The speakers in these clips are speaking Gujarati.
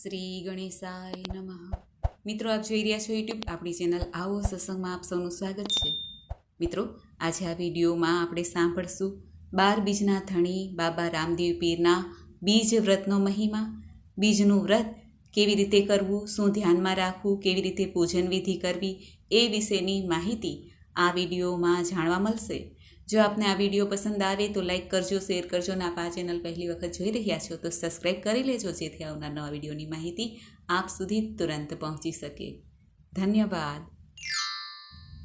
શ્રી ગણેશાય નમઃ. મિત્રો, આપ જોઈ રહ્યા છો યુટ્યુબ આપણી ચેનલ આવો સત્સંગમાં આપ સૌનું સ્વાગત છે. મિત્રો, આજે આ વિડીયોમાં આપણે સાંભળશું 12 બીજના ધણી બાબા રામદેવ પીરના બીજ વ્રતનો મહિમા. બીજનું વ્રત કેવી રીતે કરવું, શું ધ્યાનમાં રાખવું, કેવી રીતે પૂજન વિધિ કરવી એ વિશેની માહિતી આ વિડીયોમાં જાણવા મળશે. જો આપને આ વિડીયો પસંદ આવે તો લાઇક કરજો, શેર કરજો અને આપ આ ચેનલ પહેલી વખત જોઈ રહ્યા છો તો સબસ્ક્રાઈબ કરી લેજો, જેથી આવનાર નવા વિડીયોની માહિતી આપ સુધી તુરંત પહોંચી શકે. ધન્યવાદ.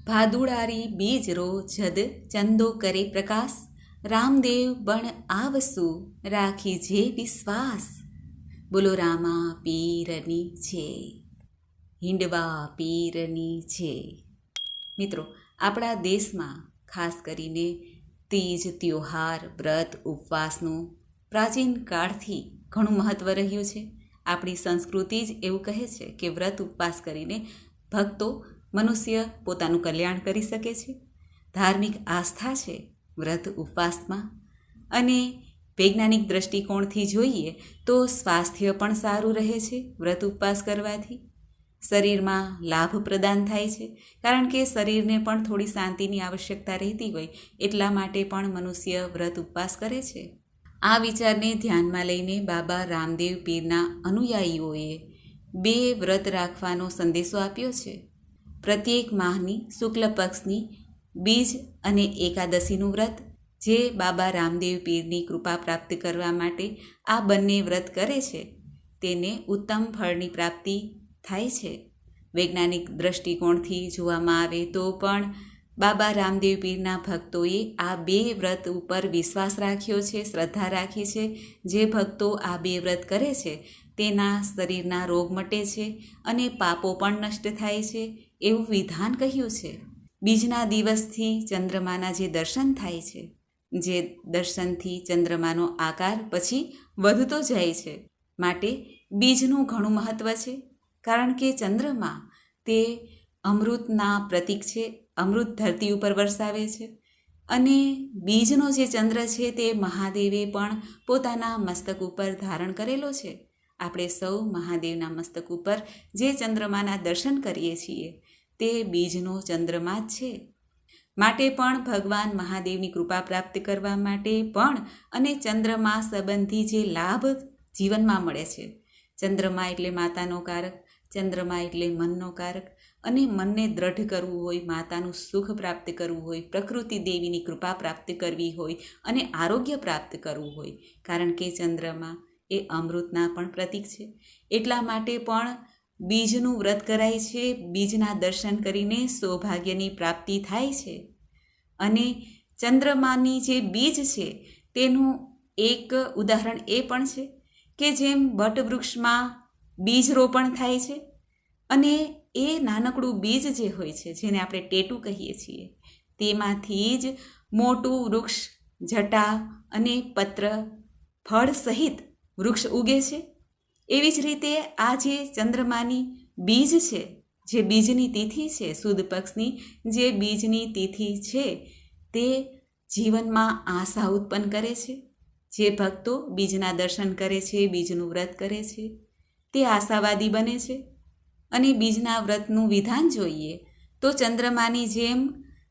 ભાદુડારી બીજ રો જદ ચંદો કરે પ્રકાશ, રામદેવ બણ આવસુ રાખી જે વિશ્વાસ. બોલો રામા પીરની છે, હિંડવા પીરની છે. મિત્રો, આપણા દેશમાં ખાસ કરીને તીજ, ત્યોહાર, વ્રત, ઉપવાસનું પ્રાચીન કાળથી ઘણું મહત્ત્વ રહ્યું છે. આપણી સંસ્કૃતિ જ એવું કહે છે કે વ્રત ઉપવાસ કરીને ભક્તો મનુષ્ય પોતાનું કલ્યાણ કરી શકે છે. ધાર્મિક આસ્થા છે વ્રત ઉપવાસમાં. અને વૈજ્ઞાનિક દૃષ્ટિકોણથી જોઈએ તો સ્વાસ્થ્ય પણ સારું રહે છે વ્રત ઉપવાસ કરવાથી. શરીરમાં લાભ પ્રદાન થાય છે, કારણ કે શરીરને પણ થોડી શાંતિની આવશ્યકતા રહેતી હોય એટલા માટે પણ મનુષ્ય વ્રત ઉપવાસ કરે છે. આ વિચારને ધ્યાનમાં લઈને બાબા રામદેવ પીરના અનુયાયીઓએ 2 વ્રત રાખવાનો સંદેશો આપ્યો છે. પ્રત્યેક માહની શુક્લ પક્ષની બીજ અને એકાદશીનું વ્રત, જે બાબા રામદેવ પીરની કૃપા પ્રાપ્ત કરવા માટે આ બંને વ્રત કરે છે તેને ઉત્તમ ફળની પ્રાપ્તિ થાય છે. વૈજ્ઞાનિક દૃષ્ટિકોણથી જોવામાં આવે તો પણ બાબા રામદેવ પીરના ભક્તોએ આ 2 વ્રત ઉપર વિશ્વાસ રાખ્યો છે, શ્રદ્ધા રાખી છે. જે ભક્તો આ 2 વ્રત કરે છે તેના શરીરના રોગ મટે છે અને પાપો પણ નષ્ટ થાય છે એવું વિધાન કહ્યું છે. બીજના દિવસથી ચંદ્રમાના જે દર્શન થાય છે, જે દર્શનથી ચંદ્રમાનો આકાર પછી વધતો જાય છે, માટે બીજનું ઘણું મહત્ત્વ છે. કારણ કે ચંદ્રમા તે અમૃતના પ્રતીક છે, અમૃત ધરતી ઉપર વરસાવે છે. અને બીજનો જે ચંદ્ર છે તે મહાદેવે પણ પોતાના મસ્તક ઉપર ધારણ કરેલો છે. આપણે સૌ મહાદેવના મસ્તક ઉપર જે ચંદ્રમાના દર્શન કરીએ છીએ તે બીજનો ચંદ્રમા જ છે. માટે પણ ભગવાન મહાદેવની કૃપા પ્રાપ્ત કરવા માટે પણ અને ચંદ્રમા સંબંધી જે લાભ જીવનમાં મળે છે. ચંદ્રમા એટલે માતાનો કારક, ચંદ્રમા એટલે મનનો કારક. અને મનને દ્રઢ કરવું હોય, માતાનું સુખ પ્રાપ્ત કરવું હોય, પ્રકૃતિ દેવીની કૃપા પ્રાપ્ત કરવી હોય અને આરોગ્ય પ્રાપ્ત કરવું હોય, કારણ કે ચંદ્રમા એ અમૃતના પણ પ્રતીક છે. એટલા માટે પણ બીજનું વ્રત કરાય છે. બીજના દર્શન કરીને સૌભાગ્યની પ્રાપ્તિ થાય છે. અને ચંદ્રમાની જે બીજ છે તેનું એક ઉદાહરણ એ પણ છે કે જેમ વટવૃક્ષમાં બીજ રોપણ થાય છે અને એ નાનકડું બીજ જે હોય છે, જેને આપણે ટેટું કહીએ છીએ, તેમાંથી જ મોટું વૃક્ષ, જટા અને પત્ર, ફળ સહિત વૃક્ષ ઉગે છે. એવી જ રીતે આ જે ચંદ્રમાની બીજ છે, જે બીજની તિથિ છે, સુદ પક્ષની જે બીજની તિથિ છે, તે જીવનમાં આશા ઉત્પન્ન કરે છે. જે ભક્તો બીજના દર્શન કરે છે, બીજનું વ્રત કરે છે, તે આશાવાદી બને છે. અને બીજના વ્રતનું વિધાન જોઈએ તો ચંદ્રમાની જેમ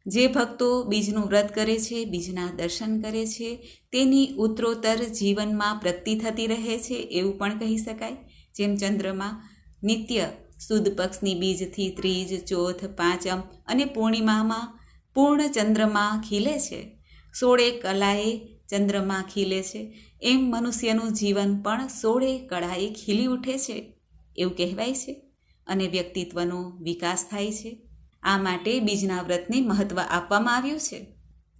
જે ભક્તો બીજનું વ્રત કરે છે, બીજના દર્શન કરે છે, તેની ઉત્તરોત્તર જીવનમાં પ્રગતિ થતી રહે છે એવું પણ કહી શકાય. જેમ ચંદ્રમા નિત્ય સુદ પક્ષની બીજથી ત્રીજ, ચોથ, પાંચમ અને પૂર્ણિમામાં પૂર્ણ ચંદ્રમા ખીલે છે, 16 કલાએ ચંદ્રમા ખીલે છે, એમ મનુષ્યનું જીવન પણ 16 કળાએ ખીલી ઉઠે છે એવું કહેવાય છે. અને વ્યક્તિત્વનો વિકાસ થાય છે. આ માટે બીજના વ્રતને મહત્ત્વ આપવામાં આવ્યું છે.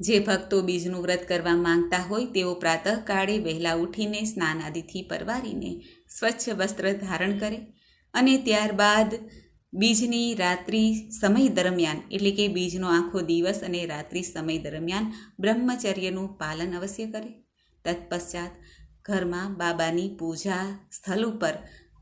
જે ભક્તો બીજનું વ્રત કરવા માંગતા હોય તેઓ પ્રાતઃકાળે વહેલા ઉઠીને સ્નાન આદિથી પરવારીને સ્વચ્છ વસ્ત્ર ધારણ કરે અને ત્યારબાદ બીજની રાત્રિ સમય દરમિયાન, એટલે કે બીજનો આખો દિવસ અને રાત્રિ સમય દરમિયાન બ્રહ્મચર્યનું પાલન અવશ્ય કરે. તત્પશ્ચાત ઘરમાં બાબાની પૂજા સ્થળ ઉપર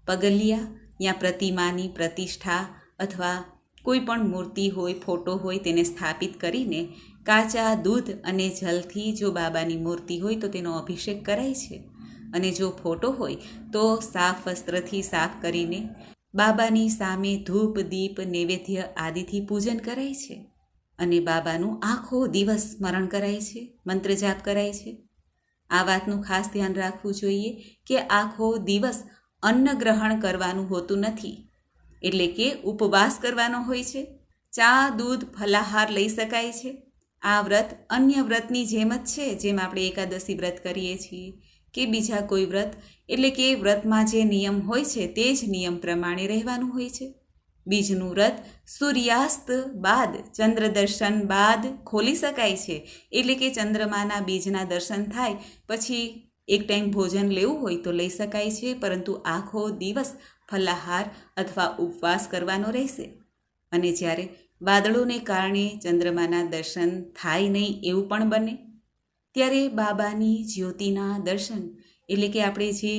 પગલિયા યા પ્રતિમાની પ્રતિષ્ઠા અથવા કોઈ પણ મૂર્તિ હોય, ફોટો હોય તેને સ્થાપિત કરીને કાચા દૂધ અને જલથી, જો બાબાની મૂર્તિ હોય તો તેનો અભિષેક કરાય છે. અને જો ફોટો હોય તો સાફ વસ્ત્રથી સાફ કરીને બાબાની સામે ધૂપ દીપ નૈવેદ્ય આદિથી પૂજન કરાય છે અને બાબાનું આખો દિવસ સ્મરણ કરાય છે, મંત્ર જાપ કરાય છે. આ વાતનું ખાસ ધ્યાન રાખવું જોઈએ કે આખો દિવસ અન્ન ગ્રહણ કરવાનું હોતું નથી, એટલે કે ઉપવાસ કરવાનો હોય છે. ચા દૂધ ફલાહાર લઈ શકાય છે. આ વ્રત અન્ય વ્રતની જેમ જ છે, જેમ આપણે એકાદશી વ્રત કરીએ છીએ કે બીજા કોઈ વ્રત, એટલે કે વ્રતમાં જે નિયમ હોય છે તે જ નિયમ પ્રમાણે રહેવાનું હોય છે. બીજનું વ્રત સૂર્યાસ્ત બાદ ચંદ્ર દર્શન બાદ ખોલી શકાય છે, એટલે કે ચંદ્રમાના બીજના દર્શન થાય પછી એક ટાઈમ ભોજન લેવું હોય તો લઈ શકાય છે, પરંતુ આખો દિવસ ફલાહાર અથવા ઉપવાસ કરવાનો રહેશે. અને જ્યારે વાદળોને કારણે ચંદ્રમાના દર્શન થાય નહીં એવું પણ બને, ત્યારે બાબાની જ્યોતિના દર્શન, એટલે કે આપણે જે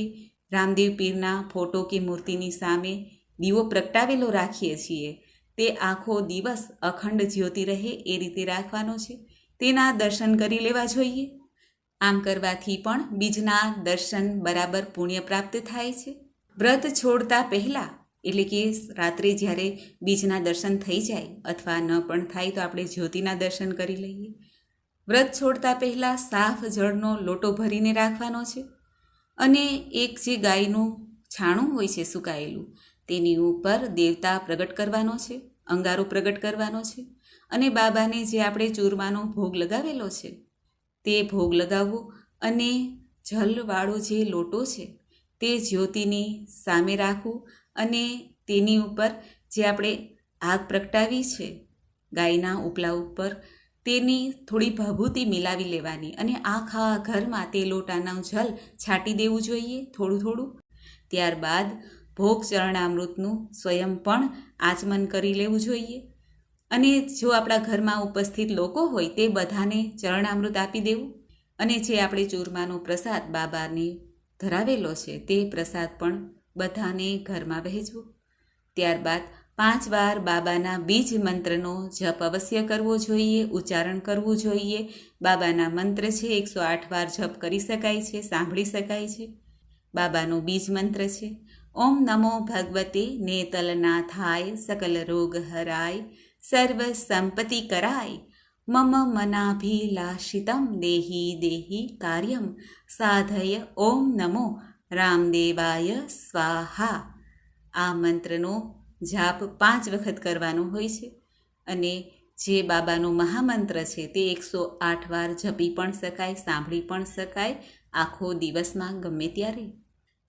રામદેવ પીરના ફોટો કે મૂર્તિની સામે દીવો પ્રગટાવેલો રાખીએ છીએ તે આખો દિવસ અખંડ જ્યોતિ રહે એ રીતે રાખવાનો છે. તેના દર્શન કરી લેવા જોઈએ. આમ કરવાથી પણ બીજના દર્શન બરાબર પુણ્ય પ્રાપ્ત થાય છે. વ્રત છોડતા પહેલાં, એટલે કે રાત્રે જ્યારે બીજના દર્શન થઈ જાય અથવા ન પણ થાય તો આપણે જ્યોતિના દર્શન કરી લઈએ. વ્રત છોડતા પહેલાં સાફ જળનો લોટો ભરીને રાખવાનો છે અને એક જે ગાયનું છાણું હોય છે સુકાયેલું, તેની ઉપર દેવતા પ્રગટ કરવાનો છે, અંગારો પ્રગટ કરવાનો છે અને બાબાને જે આપણે ચૂરમાનો ભોગ લગાવેલો છે તે ભોગ લગાવવો અને જલવાળો જે લોટો છે તે જ્યોતિની સામે રાખવું અને તેની ઉપર જે આપણે આગ પ્રગટાવી છે ગાયના ઉપલા ઉપર, તેની થોડી ભભૂતિ મિલાવી લેવાની અને આખા ઘરમાં તે લોટાનું જલ છાંટી દેવું જોઈએ થોડું થોડું. ત્યારબાદ ભોગ ચરણામૃતનું સ્વયં પણ આચમન કરી લેવું જોઈએ અને જો આપણા ઘરમાં ઉપસ્થિત લોકો હોય તે બધાને ચરણામૃત આપી દેવું અને જે આપણે ચૂરમાનો પ્રસાદ બાબાને ધરાવેલો છે તે પ્રસાદ પણ બધાને ઘરમાં વહેંચવો. ત્યારબાદ 5 વાર બાબાના બીજ મંત્રનો જપ અવશ્ય કરવો જોઈએ, ઉચ્ચારણ કરવું જોઈએ. બાબાના મંત્ર છે 108 વાર જપ કરી શકાય છે, સાંભળી શકાય છે. બાબાનો બીજ મંત્ર છે ઓમ નમો ભગવતે નેતલનાથાય સકલ રોગ હરાય સર્વ સંપત્તિ કરાય મમ મનાભિલાષિતમ દેહી દેહી કાર્યમ સાધય ઓમ નમો રામદેવાય સ્વાહા. આ મંત્રનો જાપ 5 વખત કરવાનો હોય છે અને જે બાબાનો મહામંત્ર છે તે 108 વાર જપી પણ શકાય, સાંભળી પણ શકાય આખો દિવસમાં ગમે ત્યારે.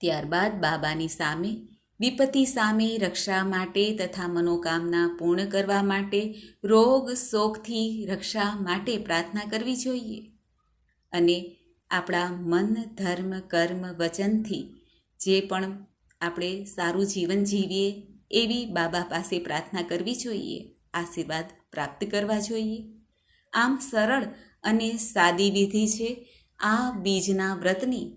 ત્યારબાદ બાબાની સામે વિપત્તિ સામે રક્ષા માટે તથા મનોકામના પૂર્ણ કરવા માટે, રોગ શોકથી રક્ષા માટે પ્રાર્થના કરવી જોઈએ અને આપણા મન ધર્મ કર્મ વચનથી જે પણ આપણે સારું જીવન જીવીએ એવી બાબા પાસે પ્રાર્થના કરવી જોઈએ, આશીર્વાદ પ્રાપ્ત કરવા જોઈએ. આમ સરળ અને સાદી વિધિ છે આ બીજના વ્રતની.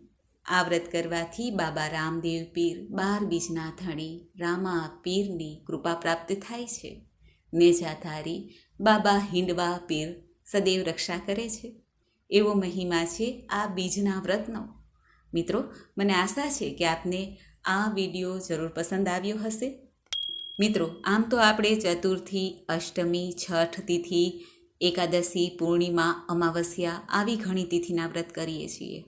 આ વ્રત કરવાથી બાબા રામદેવ પીર 12 બીજના ધણી રામા પીરની કૃપા પ્રાપ્ત થાય છે. નેજાધારી બાબા હિંડવા પીર સદૈવ રક્ષા કરે છે. એવો મહિમા છે આ બીજના વ્રતનો. મિત્રો, મને આશા છે કે આપને આ વિડીયો જરૂર પસંદ આવ્યો હશે. મિત્રો, આમ તો આપણે ચતુર્થી, અષ્ટમી, છઠ તિથિ, એકાદશી, પૂર્ણિમા, અમાવસ્યા આવી ઘણી તિથિના વ્રત કરીએ છીએ,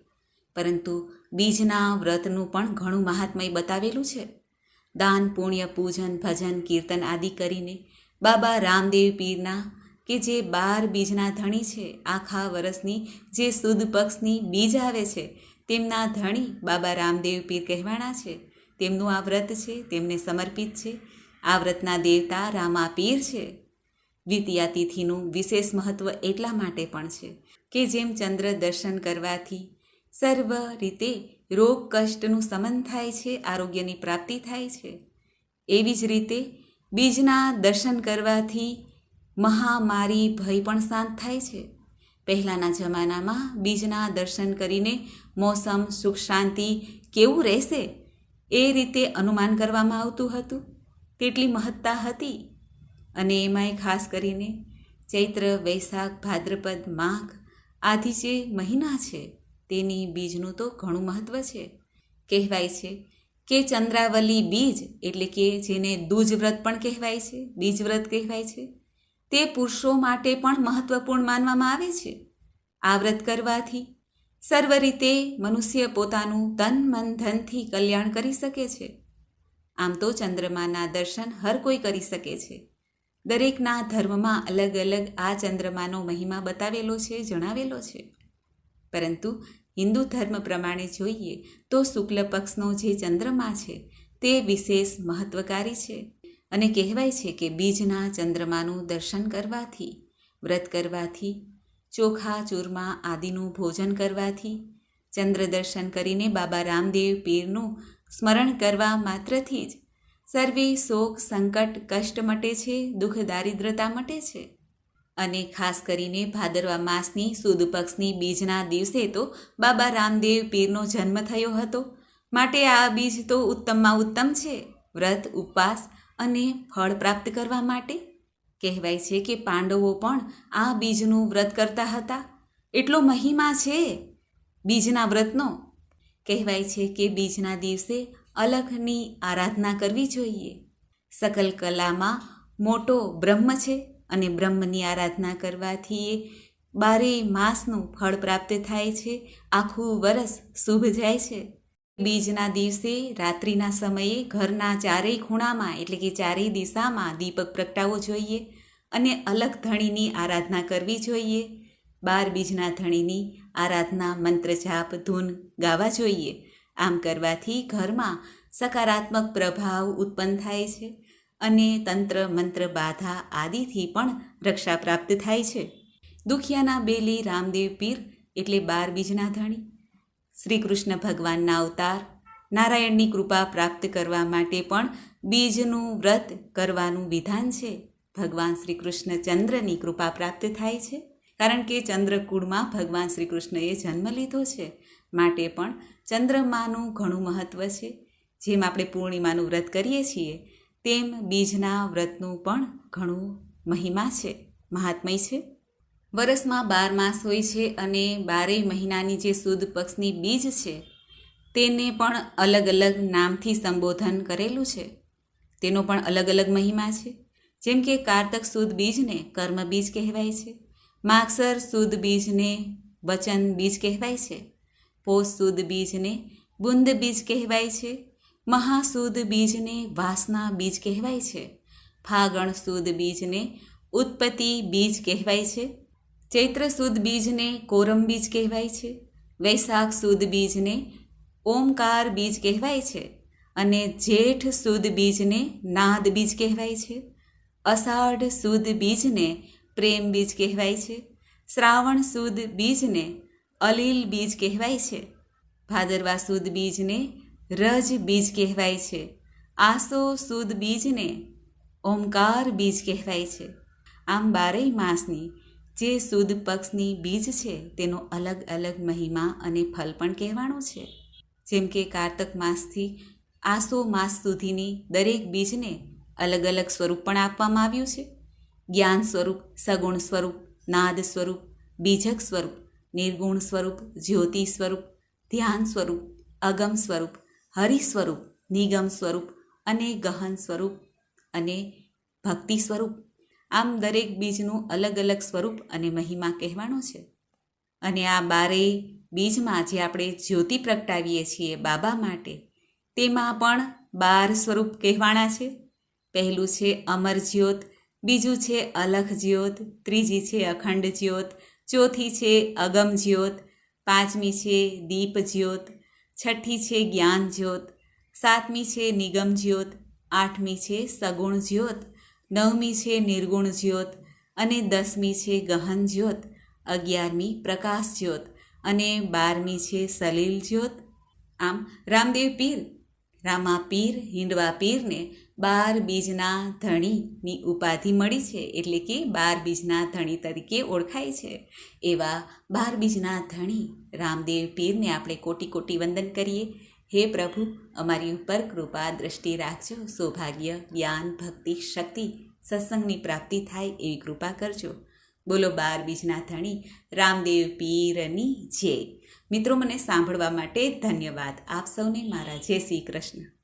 પરંતુ બીજના વ્રતનું પણ ઘણું મહાત્મય બતાવેલું છે. દાન, પુણ્ય, પૂજન, ભજન, કીર્તન આદિ કરીને બાબા રામદેવ પીરના કે જે 12 બીજના ધણી છે, આખા વર્ષની જે સુદ પક્ષની બીજ આવે છે તેમના ધણી બાબા રામદેવ પીર કહેવાના છે. તેમનું આ વ્રત છે, તેમને સમર્પિત છે. આ વ્રતના દેવતા રામા પીર છે. દ્વિતીયા તિથિનું વિશેષ મહત્ત્વ એટલા માટે પણ છે કે જેમ ચંદ્ર દર્શન કરવાથી સર્વ રીતે રોગ કષ્ટનું શમન થાય છે, આરોગ્યની પ્રાપ્તિ થાય છે, એવી જ રીતે બીજના દર્શન કરવાથી મહામારી ભય પણ શાંત થાય છે. પહેલાંના જમાનામાં બીજના દર્શન કરીને મોસમ, સુખ શાંતિ કેવું રહેશે એ રીતે અનુમાન કરવામાં આવતું હતું. તેટલી મહત્તા હતી અને એમાંય ખાસ કરીને ચૈત્ર, વૈશાખ, ભાદ્રપદ, માઘ આદિ જે મહિના છે તેની બીજનું તો ઘણું મહત્ત્વ છે. કહેવાય છે કે ચંદ્રાવલી બીજ એટલે કે જેને દૂજ વ્રત પણ કહેવાય છે, બીજ વ્રત કહેવાય છે, તે પુરુષો માટે પણ મહત્ત્વપૂર્ણ માનવામાં આવે છે. આ વ્રત કરવાથી સર્વ રીતે મનુષ્ય પોતાનું તન મન ધનથી કલ્યાણ કરી શકે છે. આમ તો ચંદ્રમાના દર્શન હર કોઈ કરી શકે છે. દરેકના ધર્મમાં અલગ અલગ આ ચંદ્રમાનો મહિમા બતાવેલો છે, જણાવેલો છે. પરંતુ હિન્દુ ધર્મ પ્રમાણે જોઈએ તો શુક્લ પક્ષનો જે ચંદ્રમા છે તે વિશેષ મહત્વકારી છે. અને કહેવાય છે કે બીજના ચંદ્રમાનું દર્શન કરવાથી, વ્રત કરવાથી, ચોખા ચૂરમા આદિનું ભોજન કરવાથી, ચંદ્ર દર્શન કરીને બાબા રામદેવ પીરનું સ્મરણ કરવા માત્રથી જ સર્વે શોક સંકટ કષ્ટ મટે છે, દુઃખ દારિદ્રતા મટે છે. અને ખાસ કરીને ભાદરવા માસની સુદ પક્ષની બીજના દિવસે તો બાબા રામદેવ પીરનો જન્મ થયો હતો, માટે આ બીજ તો ઉત્તમમાં ઉત્તમ છે વ્રત, ઉપવાસ અને ફળ પ્રાપ્ત કરવા માટે. કહેવાય છે કે પાંડવો પણ આ બીજનું વ્રત કરતા હતા. એટલો મહિમા છે બીજના વ્રતનો. કહેવાય છે કે બીજના દિવસે અલખની આરાધના કરવી જોઈએ. સકલ કલામાં મોટો બ્રહ્મ છે અને બ્રહ્મની આરાધના કરવાથી એ 12 માસનું ફળ પ્રાપ્ત થાય છે. આખું વરસ શુભ જાય છે. બીજના દિવસે રાત્રિના સમયે ઘરના ચારેય ખૂણામાં એટલે કે ચારેય દિશામાં દીપક પ્રગટાવવો જોઈએ અને અલખ ધણીની આરાધના કરવી જોઈએ. 12 બીજના ધણીની આરાધના, મંત્ર જાપ, ધૂન ગાવા જોઈએ. આમ કરવાથી ઘરમાં સકારાત્મક પ્રભાવ ઉત્પન્ન થાય છે અને તંત્ર મંત્ર બાધા આદિથી પણ રક્ષા પ્રાપ્ત થાય છે. દુખિયાના બેલી રામદેવ પીર એટલે 12 બીજના ધણી, શ્રી કૃષ્ણ ભગવાનના અવતાર. નારાયણની કૃપા પ્રાપ્ત કરવા માટે પણ બીજનું વ્રત કરવાનું વિધાન છે. ભગવાન શ્રી કૃષ્ણ ચંદ્રની કૃપા પ્રાપ્ત થાય છે, કારણ કે ચંદ્રકુળમાં ભગવાન શ્રી કૃષ્ણએ જન્મ લીધો છે. માટે પણ ચંદ્રમાનું ઘણું મહત્ત્વ છે. જેમ આપણે પૂર્ણિમાનું વ્રત કરીએ છીએ તેમ બીજના વ્રતનું પણ ઘણું મહિમા છે, મહાત્મય છે. વરસમાં 12 માસ હોય છે અને 12 મહિનાની જે સુદ પક્ષની બીજ છે તેને પણ અલગ અલગ નામથી સંબોધન કરેલું છે. તેનો પણ અલગ અલગ મહિમા છે. જેમ કે કારતક સુદ બીજને કર્મ બીજ કહેવાય છે, માગસર સુદ બીજને વચન બીજ કહેવાય છે, પોષ સુદ બીજને બુંદ બીજ કહેવાય છે, મહાસુદ બીજને વાસના બીજ કહેવાય છે, ફાગણ સુદ બીજને ઉત્પત્તિ બીજ કહેવાય છે, ચૈત્ર સુદ બીજને કોરમ બીજ કહેવાય છે, વૈશાખ સુદ બીજને ઓમકાર બીજ કહેવાય છે અને જેઠ સુદ બીજને નાદ બીજ કહેવાય છે, અષાઢ સુદ બીજને પ્રેમ બીજ કહેવાય છે, શ્રાવણ સુદ બીજને અલીલ બીજ કહેવાય છે, ભાદરવા સુદ બીજને રજ બીજ કહેવાય છે, આસો સુદ બીજને ઓમકાર બીજ કહેવાય છે. આમ 12 માસની જે સુદ પક્ષની બીજ છે તેનો અલગ અલગ મહિમા અને ફલ પણ કહેવાનું છે. જેમ કે કારતક માસથી આસો માસ સુધીની દરેક બીજને અલગ અલગ સ્વરૂપ પણ આપવામાં આવ્યું છે. જ્ઞાન સ્વરૂપ, સગુણ સ્વરૂપ, નાદ સ્વરૂપ, બીજક સ્વરૂપ, નિર્ગુણ સ્વરૂપ, જ્યોતિ સ્વરૂપ, ધ્યાન સ્વરૂપ, અગમ સ્વરૂપ, હરિ સ્વરૂપ, નિગમ સ્વરૂપ અને ગહન સ્વરૂપ અને ભક્તિ સ્વરૂપ. આમ દરેક બીજનું અલગ અલગ સ્વરૂપ અને મહિમા કહેવાનો છે. અને આ 12 બીજમાં જે આપણે જ્યોતિ પ્રગટાવીએ છીએ બાબા માટે, તેમાં પણ 12 સ્વરૂપ કહેવાના છે. પહેલું છે અમર જ્યોત, બીજું છે અલખ જ્યોત, ત્રીજી છે અખંડ જ્યોત, ચોથી છે અગમ જ્યોત, પાંચમી છે દીપ જ્યોત, છઠ્ઠી છે જ્ઞાન જ્યોત, સાતમી છે નિગમ જ્યોત, આઠમી છે સગુણ જ્યોત, નવમી છે નિર્ગુણ જ્યોત અને 10મી છે ગહન જ્યોત, 11મી પ્રકાશ જ્યોત અને 12મી છે સલીલ જ્યોત. આમ રામદેવ પીર, રામા પીર, હિંડવા પીરને 12 બીજના ધણીની ઉપાધિ મળી છે, એટલે કે 12 બીજના ધણી તરીકે ઓળખાય છે. એવા 12 બીજના ધણી રામદેવ પીરને આપણે કોટી કોટી વંદન કરીએ. હે પ્રભુ, અમારી ઉપર કૃપા દ્રષ્ટિ રાખજો. સૌભાગ્ય, જ્ઞાન, ભક્તિ, શક્તિ, સત્સંગની પ્રાપ્તિ થાય એવી કૃપા કરજો. બોલો 12 બીજના ધણી રામદેવ પીરની જય. મિત્રો, મને સાંભળવા માટે ધન્યવાદ. આપ સૌને મારા જય શ્રી કૃષ્ણ.